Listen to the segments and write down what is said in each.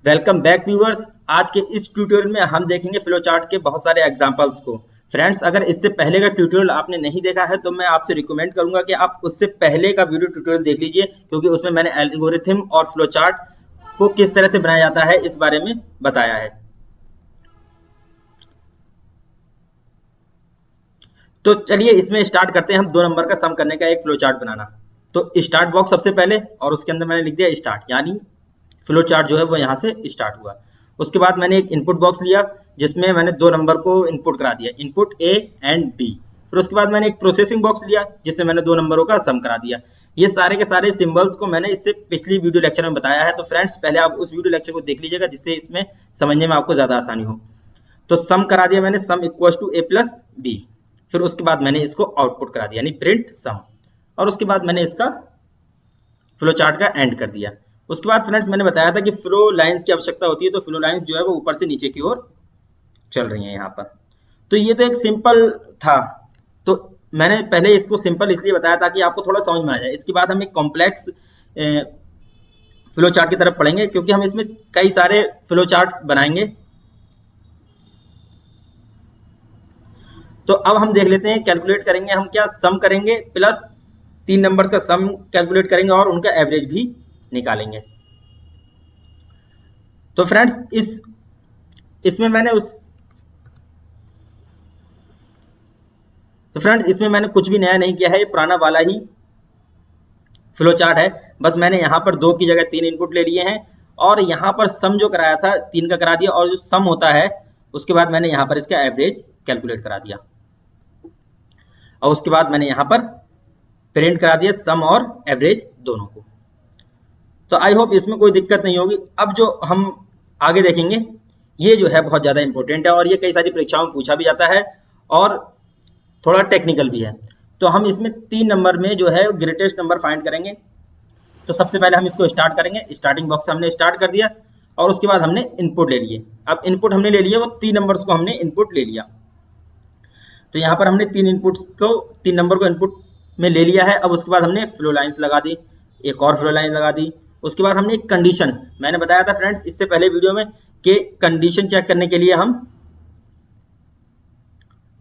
Welcome back viewers. आज के इस ट्यूटोरियल में हम देखेंगे फ्लो चार्ट के बहुत सारे एग्जांपल्स को। फ्रेंड्स, अगर इससे पहले का ट्यूटोरियल आपने नहीं देखा है तो मैं आपसे रिकमेंड करूंगा कि आप उससे पहले का वीडियो ट्यूटोरियल देख लीजिए, क्योंकि उसमें मैंने एल्गोरिथम और फ्लो चार्ट को किस तरह से बनाया जाता है इस बारे में बताया है। तो चलिए इसमें स्टार्ट करते हैं हम 2 नंबर का सम करने का एक फ्लो चार्ट बनाना। तो स्टार्ट बॉक्स सबसे पहले, और उसके अंदर मैंने लिख दिया स्टार्ट, यानी फ्लो चार्ट जो है वो यहाँ से स्टार्ट हुआ। उसके बाद मैंने एक इनपुट बॉक्स लिया जिसमें मैंने 2 नंबर को इनपुट करा दिया, इनपुट ए एंड बी। फिर उसके बाद मैंने एक प्रोसेसिंग बॉक्स लिया जिसमें मैंने 2 नंबरों का सम करा दिया। ये सारे के सारे सिंबल्स को मैंने इससे पिछली वीडियो लेक्चर में बताया है, तो फ्रेंड्स पहले आप उस वीडियो लेक्चर को देख लीजिएगा जिससे इसमें समझने में आपको ज़्यादा आसानी हो। तो सम करा दिया मैंने, sum equal to A plus B. फिर उसके बाद मैंने इसको आउटपुट करा दिया यानी प्रिंट सम, और उसके बाद मैंने इसका फ्लो चार्ट का एंड कर दिया। उसके बाद फ्रेंड्स मैंने बताया था कि फ्लो लाइंस की आवश्यकता होती है, तो फ्लो लाइंस जो है वो ऊपर से नीचे की ओर चल रही हैं यहाँ पर। तो ये तो एक सिंपल था, तो मैंने पहले इसको सिंपल इसलिए बताया ताकि आपको थोड़ा समझ में आ जाए। इसके बाद हम एक कॉम्प्लेक्स फ्लो चार्ट की तरफ पढ़ेंगे, क्योंकि हम इसमें कई सारे फ्लो चार्ट बनाएंगे। तो अब हम देख लेते हैं, कैलकुलेट करेंगे हम क्या, सम करेंगे प्लस 3 नंबर्स का सम कैलकुलेट करेंगे और उनका एवरेज भी निकालेंगे। तो फ्रेंड्स इसमें मैंने कुछ भी नया नहीं किया है, ये पुराना वाला ही फ्लो चार्ट है। बस मैंने यहाँ पर 2 की जगह 3 इनपुट ले लिए हैं, और यहाँ पर सम जो कराया था 3 का करा दिया, और जो सम होता है उसके बाद मैंने यहाँ पर इसका एवरेज कैलकुलेट करा दिया, और उसके बाद मैंने यहाँ पर प्रिंट करा दिया सम और एवरेज दोनों को। तो आई होप इसमें कोई दिक्कत नहीं होगी। अब जो हम आगे देखेंगे ये जो है बहुत ज़्यादा इंपॉर्टेंट है, और ये कई सारी परीक्षाओं में पूछा भी जाता है और थोड़ा टेक्निकल भी है। तो हम इसमें 3 नंबर में जो है ग्रेटेस्ट नंबर फाइंड करेंगे। तो सबसे पहले हम इसको स्टार्ट करेंगे, स्टार्टिंग बॉक्स से हमने स्टार्ट कर दिया, और उसके बाद हमने इनपुट ले लिए। अब इनपुट हमने ले लिए वो 3 नंबर्स को हमने इनपुट ले लिया। तो यहाँ पर हमने 3 नंबर को इनपुट में ले लिया है। अब उसके बाद हमने फ्लो लाइन्स लगा दी, एक और फ्लो लाइन लगा दी। उसके बाद हमने एक कंडीशन, मैंने बताया था फ्रेंड्स इससे पहले वीडियो में कि कंडीशन चेक करने के लिए हम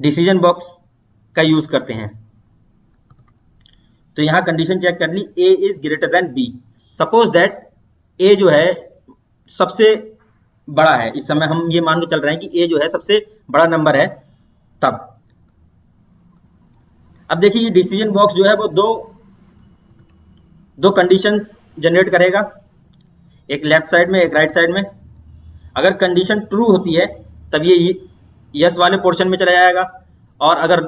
डिसीजन बॉक्स का यूज करते हैं। तो यहाँ कंडीशन चेक कर ली, A is greater than B. Suppose that A जो है सबसे बड़ा है, इस समय हम ये मान के चल रहे हैं कि ए जो है सबसे बड़ा नंबर है। तब अब देखिए ये डिसीजन बॉक्स जो है वो दो कंडीशंस जनरेट करेगा, एक लेफ्ट साइड में एक राइट साइड में। अगर कंडीशन ट्रू होती है तब ये यस वाले पोर्शन में चला जाएगा, और अगर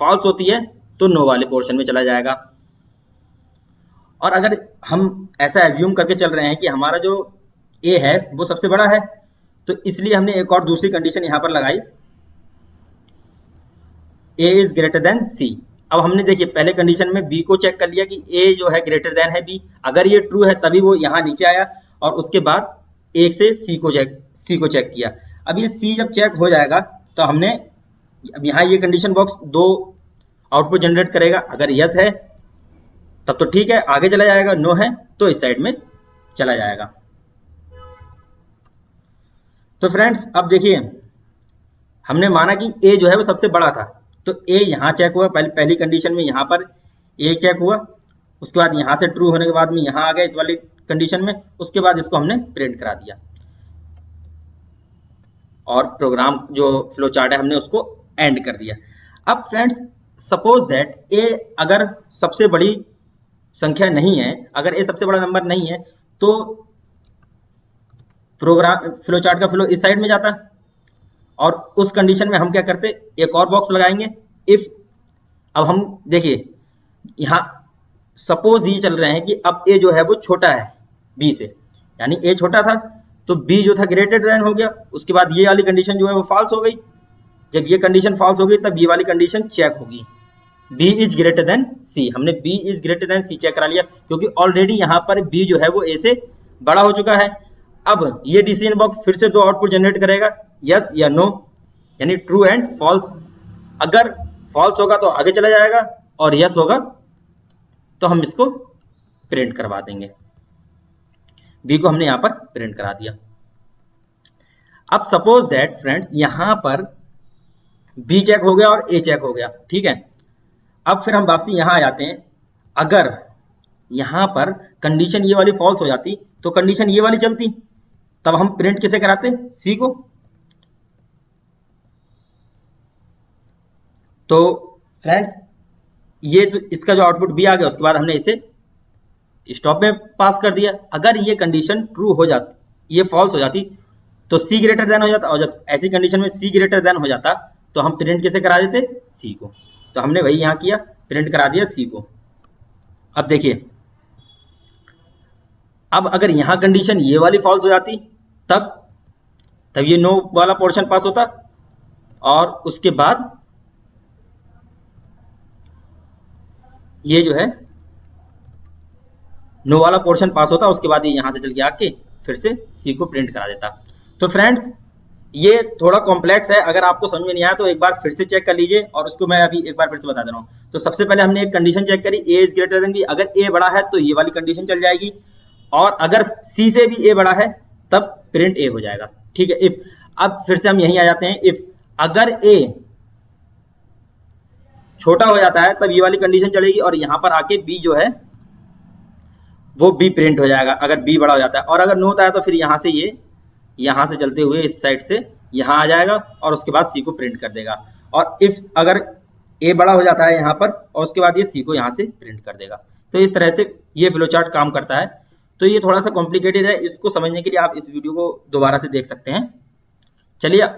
फॉल्स होती है तो नो वाले पोर्शन में चला जाएगा। और अगर हम ऐसा एज्यूम करके चल रहे हैं कि हमारा जो ए है वो सबसे बड़ा है, तो इसलिए हमने एक और दूसरी कंडीशन यहाँ पर लगाई, ए इज ग्रेटर देन सी। अब हमने देखिए पहले कंडीशन में बी को चेक कर लिया कि ए जो है ग्रेटर देन है बी, अगर ये ट्रू है तभी वो यहाँ नीचे आया, और उसके बाद एक से सी को चेक किया। अब ये सी जब चेक हो जाएगा तो हमने अब यहाँ ये कंडीशन बॉक्स 2 आउटपुट जनरेट करेगा। अगर यस है तब तो ठीक है आगे चला जाएगा, नो है तो इस साइड में चला जाएगा। तो फ्रेंड्स अब देखिए हमने माना कि ए जो है वो सबसे बड़ा था, तो ए यहाँ चेक हुआ, पहली कंडीशन में यहाँ पर ए चेक हुआ। उसके बाद यहाँ से ट्रू होने के बाद में यहाँ आ गया इस वाली कंडीशन में। उसके बाद इसको हमने प्रिंट करा दिया, और प्रोग्राम जो फ्लो चार्ट है हमने उसको एंड कर दिया। अब फ्रेंड्स सपोज दैट ए अगर सबसे बड़ी संख्या नहीं है, अगर ए सबसे बड़ा नंबर नहीं है, तो प्रोग्राम फ्लो चार्ट का फ्लो इस साइड में जाता, और उस कंडीशन में हम क्या करते, एक और बॉक्स लगाएंगे इफ। अब हम देखिए यहाँ सपोज ये चल रहे हैं कि अब ए जो है वो छोटा है बी से, यानी ए छोटा था तो बी जो था ग्रेटर देन हो गया। उसके बाद ये वाली कंडीशन जो है वो फॉल्स हो गई। जब ये कंडीशन फॉल्स हो गई तब ये वाली कंडीशन चेक होगी, B is greater than C. हमने B is greater than C check करा लिया, क्योंकि ऑलरेडी यहाँ पर बी जो है वो ए से बड़ा हो चुका है। अब ये डिसीजन बॉक्स फिर से 2 आउटपुट जनरेट करेगा, यस या नो, यानी ट्रू एंड फॉल्स। अगर फॉल्स होगा तो आगे चला जाएगा, और यस होगा तो हम इसको प्रिंट करवा देंगे। बी को हमने यहाँ पर प्रिंट करा दिया। अब सपोज दैट फ्रेंड्स यहाँ पर बी चेक हो गया और ए चेक हो गया, ठीक है। अब फिर हम वापसी यहाँ आ जाते हैं। अगर यहाँ पर कंडीशन ये वाली फॉल्स हो जाती तो कंडीशन ये वाली चलती, तब हम प्रिंट किसे कराते, सी को। तो फ्रेंड्स ये जो इसका जो आउटपुट बी आ गया, उसके बाद हमने इसे स्टॉप में पास कर दिया। अगर ये कंडीशन ट्रू हो जाती, ये फॉल्स हो जाती, तो सी ग्रेटर देन हो जाता, और जब ऐसी कंडीशन में सी ग्रेटर देन हो जाता तो हम प्रिंट किसे करा देते, सी को। तो हमने वही यहाँ किया, प्रिंट करा दिया सी को। अब देखिए, अब अगर यहाँ कंडीशन ये वाली फॉल्स हो जाती, तब ये नो वाला पोर्शन पास होता, और उसके बाद ये जो है नो वाला पोर्शन पास होता, उसके बाद ये यहाँ से चल के आके फिर से सी को प्रिंट करा देता। तो फ्रेंड्स ये थोड़ा कॉम्प्लेक्स है, अगर आपको समझ में नहीं आया तो एक बार फिर से चेक कर लीजिए, और उसको मैं अभी एक बार फिर से बता दे रहा हूँ। तो सबसे पहले हमने एक कंडीशन चेक करी, ए इज ग्रेटर देन बी। अगर ए बड़ा है तो ये वाली कंडीशन चल जाएगी, और अगर सी से भी ए बड़ा है तब प्रिंट ए हो जाएगा, ठीक है। इफ, अब फिर से हम यहीं आ जाते हैं, इफ अगर ए छोटा हो जाता है तब ये वाली कंडीशन चलेगी, और यहाँ पर आके बी जो है वो बी प्रिंट हो जाएगा अगर बी बड़ा हो जाता है। और अगर नो होता है तो फिर यहाँ से ये यहाँ से चलते हुए इस साइड से यहाँ आ जाएगा, और उसके बाद सी को प्रिंट कर देगा। और इफ अगर ए बड़ा हो जाता है यहाँ पर, और उसके बाद ये सी को यहाँ से प्रिंट कर देगा। तो इस तरह से ये फ्लो चार्ट काम करता है। तो ये थोड़ा सा कॉम्प्लिकेटेड है, इसको समझने के लिए आप इस वीडियो को दोबारा से देख सकते हैं। चलिए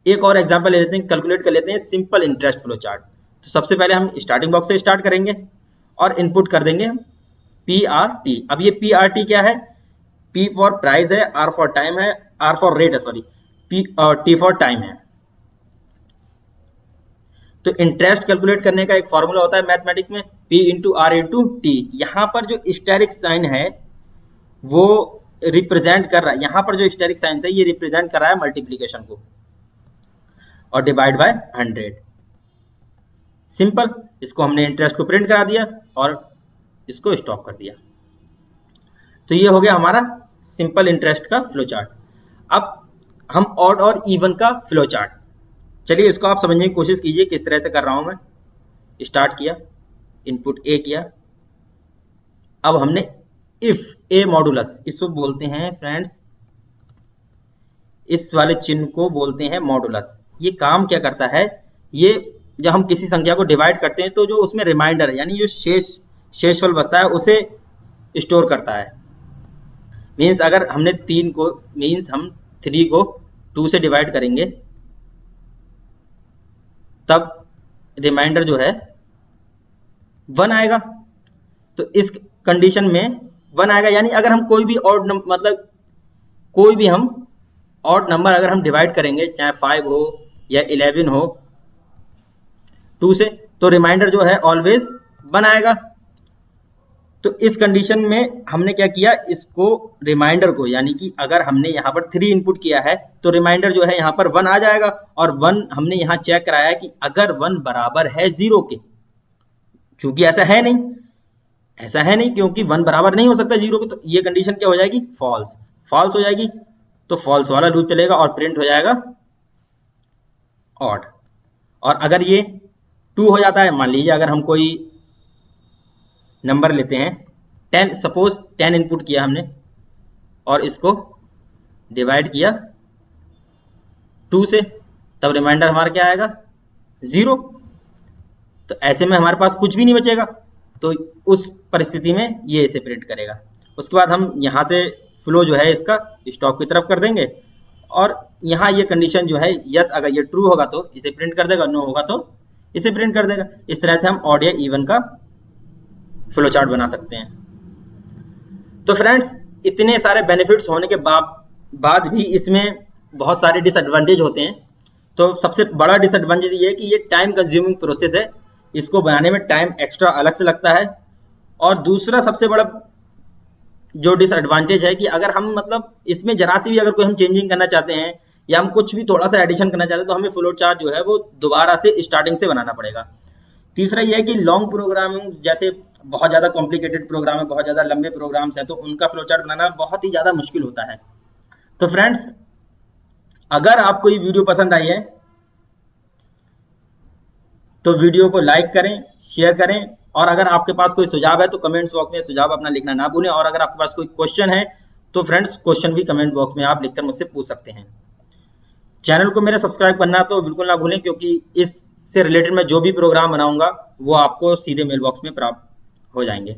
एक और एग्जाम्पल ले लेते हैं, कैलकुलेट कर लेते हैं सिंपल इंटरेस्ट फ्लो चार्ट। तो सबसे पहले हम स्टार्टिंग बॉक्स से स्टार्ट करेंगे और इनपुट कर देंगे PRT। अब ये PRT क्या है, P फॉर प्राइस है, R फॉर टाइम है, R फॉर रेट है, सॉरी, T फॉर टाइम है। तो इंटरेस्ट कैलकुलेट करने का एक फॉर्मूला होता है मैथमेटिक्स में, P into R into T। यहाँ पर जो स्टेरिक साइन है वो रिप्रेजेंट कर रहा है, यहाँ पर जो स्टेरिक साइन है ये रिप्रेजेंट कर रहा है मल्टीप्लीकेशन को, और डिवाइड बाय 100। सिंपल, इसको हमने इंटरेस्ट को प्रिंट करा दिया और इसको स्टॉप कर दिया। तो ये हो गया हमारा सिंपल इंटरेस्ट का फ्लो चार्ट। अब हम ऑड और इवन का फ्लो चार्ट, चलिए इसको आप समझने की कोशिश कीजिए किस तरह से कर रहा हूं मैं। स्टार्ट किया, इनपुट ए किया, अब हमने इफ ए मॉडुलस, इसको बोलते हैं फ्रेंड्स, इस वाले चिन्ह को बोलते हैं मॉडुलस। ये काम क्या करता है, ये जब हम किसी संख्या को डिवाइड करते हैं तो जो उसमें रिमाइंडर है, यानी जो शेषफल बचता है उसे स्टोर करता है। मीन्स अगर हमने 3 को, मीन्स हम 3 को 2 से डिवाइड करेंगे तब रिमाइंडर जो है 1 आएगा। तो इस कंडीशन में 1 आएगा, यानी अगर हम कोई भी ऑड मतलब कोई भी हम ऑड नंबर अगर हम डिवाइड करेंगे, चाहे 5 हो या 11 हो 2 से, तो रिमाइंडर जो है ऑलवेज 1 आएगा। तो इस कंडीशन में हमने क्या किया, इसको रिमाइंडर को, यानी कि अगर हमने यहाँ पर 3 इनपुट किया है तो रिमाइंडर जो है यहाँ पर 1 आ जाएगा, और 1 हमने यहाँ चेक कराया कि अगर 1 बराबर है 0 के, चूंकि ऐसा है नहीं क्योंकि 1 बराबर नहीं हो सकता 0 के, तो ये कंडीशन क्या हो जाएगी, फॉल्स हो जाएगी। तो फॉल्स वाला लूप चलेगा और प्रिंट हो जाएगा ऑड। और अगर ये 2 हो जाता है, मान लीजिए अगर हम कोई नंबर लेते हैं 10, सपोज 10 इनपुट किया हमने और इसको डिवाइड किया 2 से, तब रिमाइंडर हमारा क्या आएगा, 0। तो ऐसे में हमारे पास कुछ भी नहीं बचेगा, तो उस परिस्थिति में ये इसे प्रिंट करेगा। उसके बाद हम यहाँ से फ्लो जो है इसका स्टॉप की तरफ कर देंगे, और यहाँ ये कंडीशन जो है यस, अगर ये ट्रू होगा तो इसे प्रिंट कर देगा, नो होगा तो इसे प्रिंट कर देगा। इस तरह से हम ऑड या इवन का फ्लो चार्ट बना सकते हैं। तो फ्रेंड्स इतने सारे बेनिफिट्स होने के बाद भी इसमें बहुत सारे डिसएडवांटेज होते हैं। तो सबसे बड़ा डिसएडवांटेज ये है कि ये टाइम कंज्यूमिंग प्रोसेस है, इसको बनाने में टाइम एक्स्ट्रा अलग से लगता है। और दूसरा सबसे बड़ा जो डिसएडवांटेज है कि अगर हम मतलब इसमें जरा सी भी अगर कोई हम चेंजिंग करना चाहते हैं या हम कुछ भी थोड़ा सा एडिशन करना चाहते हैं तो हमें फ्लो चार्ट जो है वो दोबारा से स्टार्टिंग से बनाना पड़ेगा। तीसरा यह है कि लॉन्ग प्रोग्रामिंग, जैसे बहुत ज़्यादा कॉम्प्लिकेटेड प्रोग्राम है, बहुत ज़्यादा लंबे प्रोग्राम्स हैं, तो उनका फ्लो चार्ट बनाना बहुत ही ज़्यादा मुश्किल होता है। तो फ्रेंड्स अगर आपको ये वीडियो पसंद आई है तो वीडियो को लाइक करें, शेयर करें, और अगर आपके पास कोई सुझाव है तो कमेंट्स बॉक्स में सुझाव अपना लिखना ना भूलें, और अगर आपके पास कोई क्वेश्चन है तो फ्रेंड्स क्वेश्चन भी कमेंट बॉक्स में आप लिखकर मुझसे पूछ सकते हैं। चैनल को मेरे सब्सक्राइब करना तो बिल्कुल ना भूलें, क्योंकि इससे रिलेटेड मैं जो भी प्रोग्राम बनाऊंगा वो आपको सीधे मेल बॉक्स में प्राप्त हो जाएंगे।